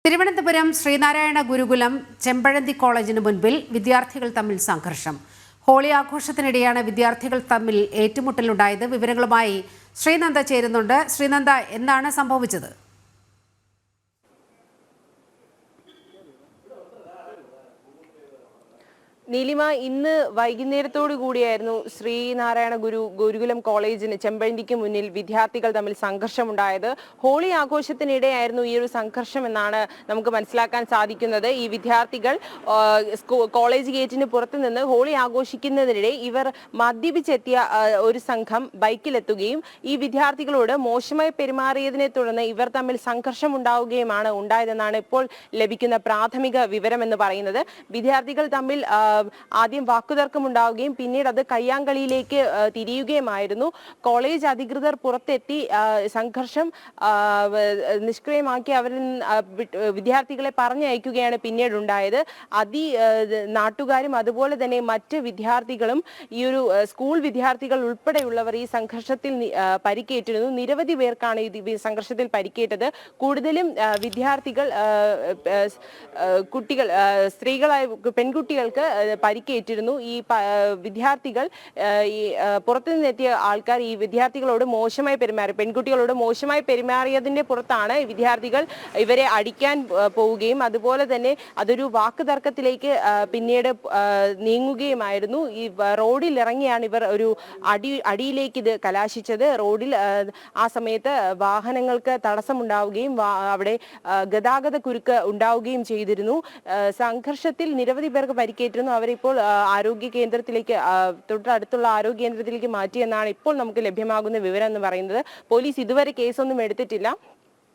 തിരുവനന്തപുരം ശ്രീനാരായണ ഗുരുകുലം ചെമ്പഴന്തി കോളേജിന് മുൻപിൽ വിദ്യാർത്ഥികൾ തമ്മിൽ സംഘർഷം. ഹോളി ആഘോഷത്തിനിടെയാണ് വിദ്യാർത്ഥികൾ തമ്മിൽ ഏറ്റുമുട്ടലുണ്ടായത്. വിവരങ്ങളുമായി ശ്രീനന്ദ ചേരുന്നുണ്ട്. ശ്രീനന്ദ, എന്താണ് സംഭവിച്ചത്? നീലിമ, ഇന്ന് വൈകുന്നേരത്തോടു കൂടിയായിരുന്നു ശ്രീനാരായണ ഗുരുകുലം കോളേജിന് ചെമ്പഴന്തിക്ക് മുന്നിൽ വിദ്യാർത്ഥികൾ തമ്മിൽ സംഘർഷമുണ്ടായത്. ഹോളി ആഘോഷത്തിനിടെയായിരുന്നു ഈ ഒരു സംഘർഷം എന്നാണ് നമുക്ക് മനസ്സിലാക്കാൻ സാധിക്കുന്നത്. ഈ വിദ്യാർത്ഥികൾ കോളേജ് ഗേറ്റിന് പുറത്തു നിന്ന് ഹോളി ആഘോഷിക്കുന്നതിനിടെ ഇവർ മദ്യപിച്ചെത്തിയ ഒരു സംഘം ബൈക്കിലെത്തുകയും ഈ വിദ്യാർത്ഥികളോട് മോശമായി പെരുമാറിയതിനെ തുടർന്ന് ഇവർ തമ്മിൽ സംഘർഷം ഉണ്ടായതെന്നാണ് ഇപ്പോൾ ലഭിക്കുന്ന പ്രാഥമിക വിവരം എന്ന് പറയുന്നത്. വിദ്യാർത്ഥികൾ തമ്മിൽ ആദ്യം വാക്കുതർക്കമുണ്ടാവുകയും പിന്നീട് അത് കയ്യാങ്കളിയിലേക്ക് തിരിയുകയുമായിരുന്നു. കോളേജ് അധികൃതർ പുറത്തെത്തി സംഘർഷം നിഷ്ക്രിയമാക്കി വിദ്യാർത്ഥികളെ പറഞ്ഞയക്കുകയാണ് പിന്നീട് ഉണ്ടായത്. നാട്ടുകാരും അതുപോലെ തന്നെ മറ്റ് വിദ്യാർത്ഥികളും ഈ ഒരു സ്കൂൾ വിദ്യാർത്ഥികൾ ഉൾപ്പെടെയുള്ളവർ ഈ സംഘർഷത്തിൽ പരിക്കേറ്റിരുന്നു. നിരവധി പേർക്കാണ് ഈ സംഘർഷത്തിൽ പരിക്കേറ്റത്. കൂടുതലും വിദ്യാർത്ഥികൾ, കുട്ടികൾ, സ്ത്രീകളായ പെൺകുട്ടികൾക്ക് പരിക്കേറ്റിരുന്നു. ഈ വിദ്യാർത്ഥികൾ, ഈ പുറത്തു നിന്നെത്തിയ ആൾക്കാർ ഈ വിദ്യാർത്ഥികളോട് മോശമായി പെൺകുട്ടികളോട് മോശമായി പെരുമാറിയതിന്റെ പുറത്താണ് വിദ്യാർത്ഥികൾ ഇവരെ അടിക്കാൻ പോവുകയും അതുപോലെ തന്നെ അതൊരു വാക്കുതർക്കത്തിലേക്ക് പിന്നീട് നീങ്ങുകയുമായിരുന്നു. ഈ റോഡിൽ ഇറങ്ങിയാണ് ഇവർ ഒരു അടിയിലേക്ക് ഇത് കലാശിച്ചത്. റോഡിൽ ആ സമയത്ത് വാഹനങ്ങൾക്ക് തടസ്സമുണ്ടാവുകയും അവിടെ ഗതാഗത കുരുക്ക് ഉണ്ടാവുകയും ചെയ്തിരുന്നു. സംഘർഷത്തിൽ നിരവധി പേർക്ക് പരിക്കേറ്റിരുന്നു. അവരിപ്പോൾ ആരോഗ്യ കേന്ദ്രത്തിലേക്ക്, തൊട്ടടുത്തുള്ള ആരോഗ്യ കേന്ദ്രത്തിലേക്ക് മാറ്റിയെന്നാണ് ഇപ്പോൾ നമുക്ക് ലഭ്യമാകുന്ന വിവരം എന്ന് പറയുന്നത്. പോലീസ് ഇതുവരെ കേസൊന്നും എടുത്തിട്ടില്ല.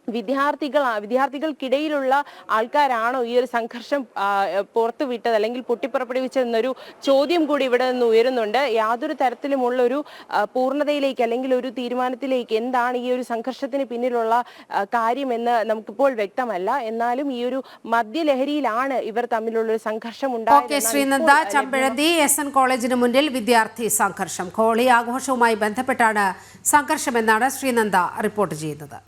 വിദ്യാർത്ഥികൾക്കിടയിലുള്ള ആൾക്കാരാണോ ഈ ഒരു സംഘർഷം പുറത്തുവിട്ടത് അല്ലെങ്കിൽ പൊട്ടിപ്പുറപ്പെടുവിച്ചതെന്നൊരു ചോദ്യം കൂടി ഇവിടെ നിന്ന് ഉയരുന്നുണ്ട്. യാതൊരു തരത്തിലുമുള്ള ഒരു പൂർണ്ണതയിലേക്ക് അല്ലെങ്കിൽ ഒരു തീരുമാനത്തിലേക്ക് എന്താണ് ഈ ഒരു സംഘർഷത്തിന് പിന്നിലുള്ള കാര്യമെന്ന് നമുക്കിപ്പോൾ വ്യക്തമല്ല. എന്നാലും ഈ ഒരു മദ്യലഹരിയിലാണ് ഇവർ തമ്മിലുള്ള ഒരു സംഘർഷം ഉണ്ടായത്. ശ്രീനന്ദ, ചെമ്പഴന്തി SN കോളേജിന് മുന്നിൽ വിദ്യാർത്ഥി സംഘർഷം. ഹോളി ആഘോഷവുമായി ബന്ധപ്പെട്ടാണ് സംഘർഷമെന്നാണ് ശ്രീനന്ദ റിപ്പോർട്ട് ചെയ്യുന്നത്.